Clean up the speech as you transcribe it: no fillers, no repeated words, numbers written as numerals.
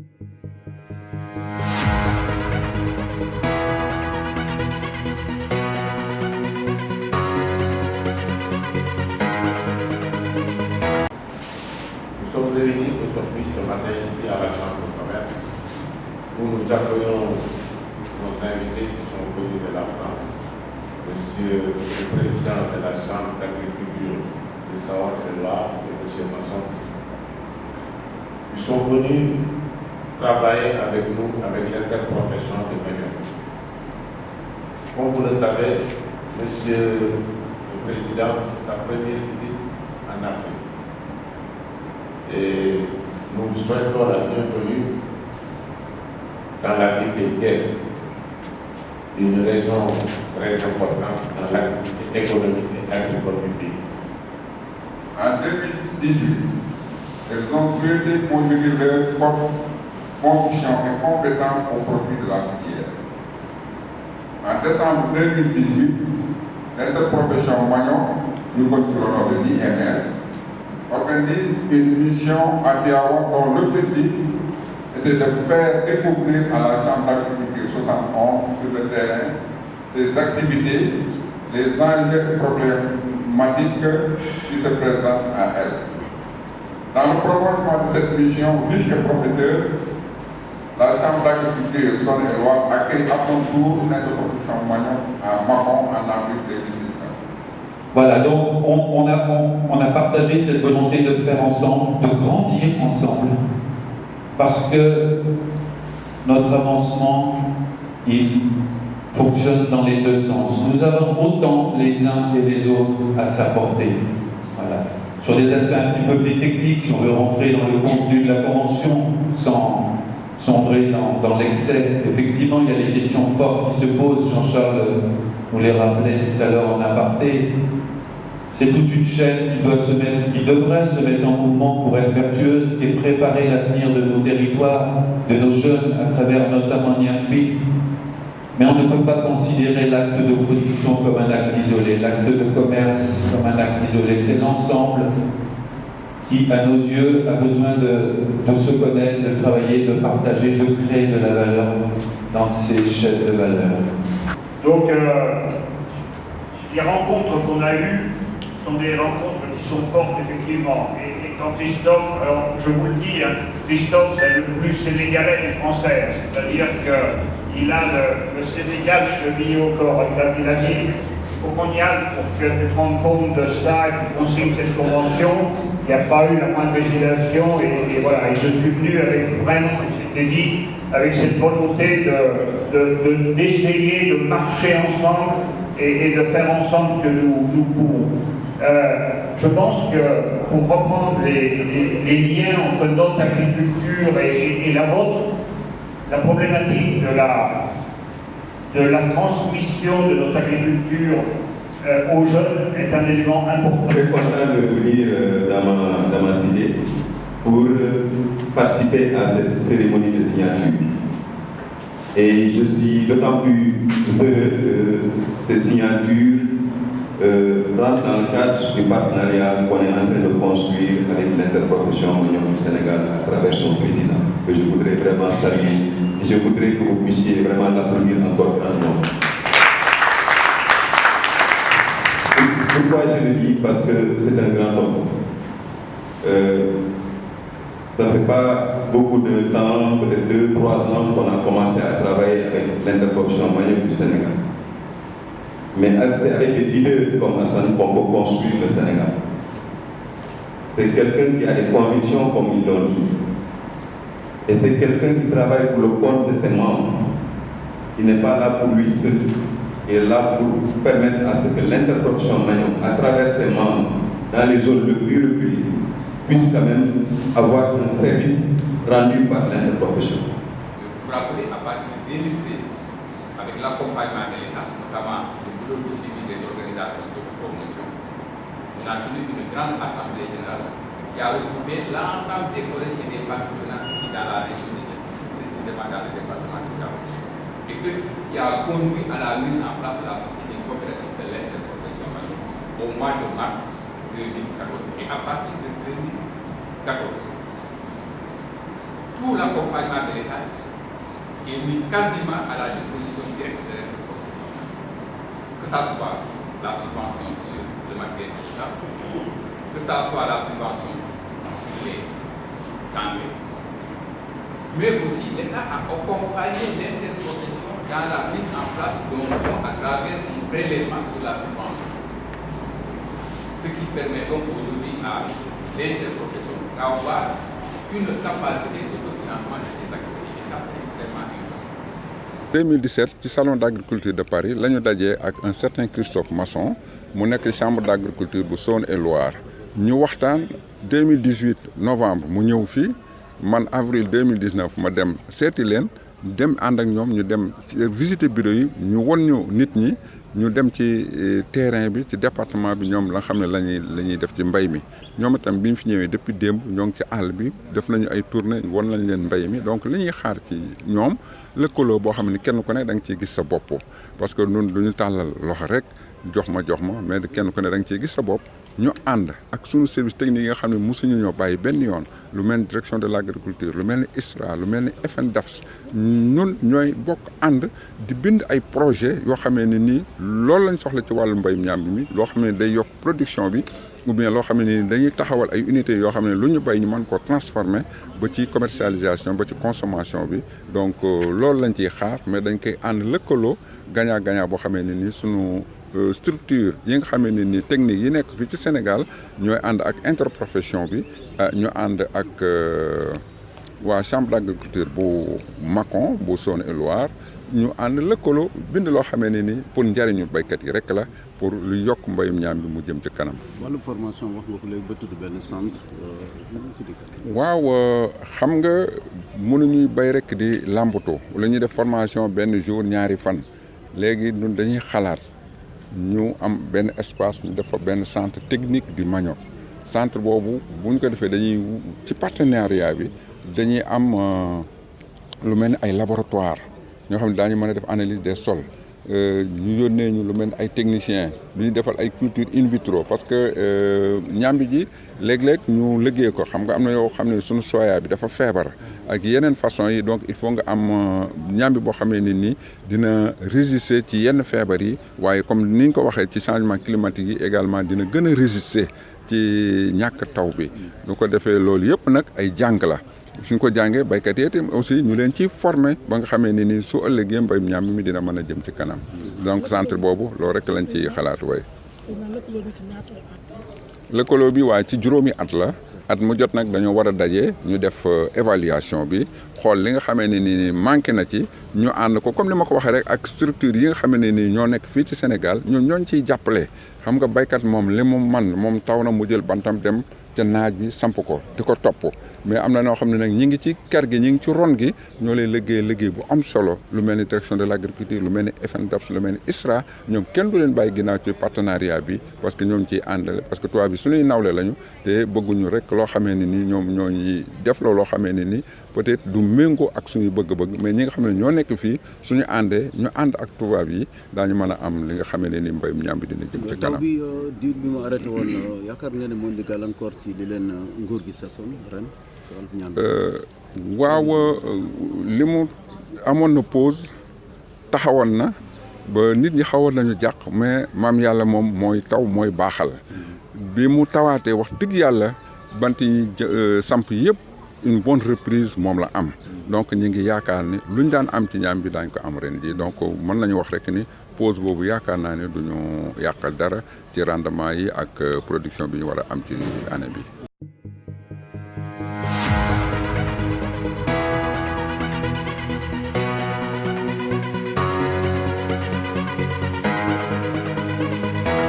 Nous sommes réunis aujourd'hui ce matin ici à la Chambre de commerce où nous accueillons nos invités qui sont venus de la France, Monsieur le Président de la Chambre d'agriculture de Saône-et-Loire et Monsieur Masson. Ils sont venus travailler avec nous, avec l'interprofession de Ménion. Comme vous le savez, Monsieur le Président, c'est sa première visite en Afrique. Et nous vous souhaitons la bienvenue dans la ville de Thiès, une région très importante dans l'activité économique et agricole du pays. En 2018, elles ont souhaité conjuguer leurs forces, convictions et compétences au profit de la filière. En décembre 2018, l'interprofession Magnon, nous connaissons le nom de l'IMS, organise une mission à Tiawan dont l'objectif était de faire découvrir à la Chambre d'agriculture 71 sur le terrain ses activités, les enjeux et problématiques qui se présentent à elle. Dans le prolongement de cette mission riche et prometteuse, la Chambre d'agriculture Saône-et-Loire accueille à son tour l'interprofession Magnon à Macon en avril 2019. Voilà, donc on a partagé cette volonté de faire ensemble, de grandir ensemble, parce que notre avancement, il fonctionne dans les deux sens. Nous avons autant les uns et les autres à s'apporter. Voilà. Sur des aspects un petit peu plus techniques, si on veut rentrer dans le contenu de la convention, sans sombrer dans l'excès, effectivement, il y a des questions fortes qui se posent. Jean-Charles nous les rappelait tout à l'heure en aparté. C'est toute une chaîne qui devrait se mettre en mouvement pour être vertueuse et préparer l'avenir de nos territoires, de nos jeunes, à travers notamment Niamey. Mais on ne peut pas considérer l'acte de production comme un acte isolé, l'acte de commerce comme un acte isolé. C'est l'ensemble qui, à nos yeux, a besoin de se connaître, de travailler, de partager, de créer de la valeur dans ces chaînes de valeur. Donc, les rencontres qu'on a eues sont des rencontres qui sont fortes, effectivement. Et quand Christophe, alors je vous le dis, hein, Christophe c'est le plus sénégalais des Français, c'est-à-dire qu'il a le Sénégal chevillé au corps avec la ville. Il faut qu'on y aille pour que tu te rendes compte de ça et qu'on signe cette convention. Il n'y a pas eu la moindre résiliation et voilà. Et je suis venu avec vraiment, c'était dit, avec cette volonté d'essayer de marcher ensemble et de faire ensemble ce que nous pouvons. Je pense que pour reprendre les liens entre notre agriculture et la vôtre, la problématique de la transmission de notre agriculture aux jeunes est un élément important. Je suis content de venir dans ma cité pour participer à cette cérémonie de signature. Et je suis d'autant plus heureux que ces signatures rentrent dans le cadre du partenariat qu'on est en train de construire avec l'interprofession Magnon du Sénégal à travers son président, que je voudrais vraiment saluer. Et je voudrais que vous puissiez vraiment l'applaudir encore grandement. Pourquoi je le dis? Parce que c'est un grand homme. Ça ne fait pas beaucoup de temps, peut-être 2-3 ans qu'on a commencé à travailler avec l'interprofession Magnon du Sénégal. Mais c'est avec des leaders comme Hassan qu'on peut construire le Sénégal. C'est quelqu'un qui a des convictions comme ils l'ont dit. Et c'est quelqu'un qui travaille pour le compte de ses membres. Il n'est pas là pour lui seul. Il est là pour permettre à ce que l'interprofession Magnon, à travers ses membres, dans les zones les plus reculées, puisse quand même avoir un service rendu par l'interprofession. Vous vous rappelez, à partir de 2013, avec l'accompagnement de l'État, notamment le bureau de suivi des organisations de promotion, on a tenu une grande assemblée générale qui a regroupé l'ensemble des collèges et des partenaires ici dans la région de Thiès, précisément dans le département de Tivaouane. Et c'est ce qui a conduit à la mise en place de la société coopérative de l'interprofession Magnon au mois de mars 2014. Et à partir de 2014, tout l'accompagnement de l'État est mis quasiment à la disposition directe de l'interprofession. Que ce soit la subvention sur le matériel digital, que ce soit la subvention sur les engrais, mais aussi l'État a accompagné l'interprofession dans la mise en place d'un fonds à travers un prélèvement sur la subvention. Ce qui permet donc aujourd'hui à l'interprofession d'avoir une capacité d'autofinancement de ses activités. Et ça, c'est extrêmement important. 2017 ci salon d'agriculture de Paris la ñu dajee ak un certain Christophe Masson mu nekk chambre d'agriculture bu Saône-et-Loire ñu waxtaan 2018 novembre mu ñëw fii man avril 2019 ma dem seeti leen dem ànd ak ñoom ñu dem visiter bureau yi ñu won ñu nit ñi ñu dem ci terrain bi ci département bi ñoom la xam ne la ñuy def ci mbay mi ñoom itam bi ñu fi ñëwee depuis démb ñoo ngi ci àll bi def nañu ay tournée won nañ leen mbay mi donc li ñuy xaar ci ñoom lëkkaloo boo xam ne kenn ku ne da nga ciy gis sa bopp parce que ñun du ñu tàllal loxo rek jox ma mais kenn ku ne da nga ciy gis sa bopp ñu ànd ak suñu service technique yi nga xam ne mosuñu ñoo bàyyi benn yoon lu mel ni direction de l'agriculture lu mel ni ISRA lu mel ni FNDAPS ñun ñooy bokk ànd di bind ay projet yoo xamee ne nii loolu lañ soxla ci wàllu mbay ñaam bi mi loo xam ne day yokk production bi ou bien loo xam ne nii dañuy taxawal ay unités yoo xam ne lu ñu bay ñu mën koo transformer ba ci commercialisation ba ci consommation bi donc loolu lañ ciy xaar mais dañ koy ànd lëkkaloo gagnant-gagnant boo xamee ne nii sunu structure yi nga xamee ne ni technique yi nekk fii ci Sénégal ñooy ànd ak interprofession bi ñu ànd ak waa chambre d'agriculture bu Mâcon bu Saône-et-Loire ñu ànd lëkkaloo bind loo xamee ne ni pour njariñu baykat yi rek la pour lu yokk mbayum ñaam bi mu jëm ci kanam. wàllu formation wax nga ko léegi ba tudd benn centre. waaw xam nga mënuñuy bay rek di làmbatu wala ñuy def formation benn jour ñaari fan léegi ñun dañuy xalaat. ñu am benn espace ñu def fa benn centre technique du manioc centre boobu bu ñu ko defee dañuy ci partenariat bi dañuy am lu mel ni ay laboratoire ñoo xam ne daañu mën a def analyse des sols ñu yónnee ñu lu mel ni ay techniciens lu ñu defal ay culture in vitro parce que ñambi ji léeg-léeg ñu liggéey ko xam nga am na yoo xam ne suñu soya bi dafa feebar ak yeneen façon yi donc il faut nga am ñambi boo xamee ni nii dina résister ci yenn feebar yi waaye comme ni ñu ko waxee ci changement climatique yi également dina gën a résister ci ñàkk taw bi du ko defee loolu yëpp nag ay jàng la suñ ko jàngee baykat yi itam aussi ñu leen ci former ba nga xamee ni nii su ëllëgee mbayum ñaam mi dina mën a jëm ci kanam donc centre boobu loolu rek lañ ci xalaat way lëkkaloo bi waaye ci juróomi at la at mu jot nag dañoo war a daje ñu def évaluation bi xool li nga xamee ne ni manqué na ci ñu ànd ko comme ni ma ko waxee rek ak structure yi nga xamee ne ni ñoo nekk fii ci Sénégal ñun ñooñ ciy jàppale xam nga baykat moom li mu man moom taw na mu jël bantam dem ca naaj bi samp ko di ko topp mais am na noo xam ne nag ñi ngi ci kër gi ñi ngi ci ron gi ñoo lay liggéey bu am solo lu mel ni direction de l'agriculture lu mel ni FNDAPS lu mel ni ISRA ñoom kenn du leen bàyyi ginnaaw ci partenariat bi parce que ñoom ciy àndale parce que tubaab bi suñuy nawle lañu te bëgguñu rek loo xamee ne ni ñoom ñoo ñuy def loo xamee ne ni peut-être du méngoo ak suñuy bëgg-bëgg mais ñi nga xam ne ñoo nekk fii suñu àndee ñu ànd ak tubaab yi daañu mën a am li nga xamee ne ni mbayum ñaam bi dina jëm ci kanam. taw bi diir bi mu arrêté woon yaakaar nga ne moom di gàllankoor ci li leen nguur gi sasoon ren. waaw li mu amoon na pause taxawoon na ba nit ñi xawoon nañu jàq mais maam yàlla moom mooy taw mooy baaxal bi mu tawaatee wax dëgg yàlla bant yi samp yëpp une bonne reprise moom la am donc ñu ngi yaakaar ni luñ daan am ci ñaam bi daañ ko am ren ji donc mën nañu wax rek ni pause boobu yaakaar naa ne duñu yàqal dara ci rendement yi ak production bi ñu war a am ci année bi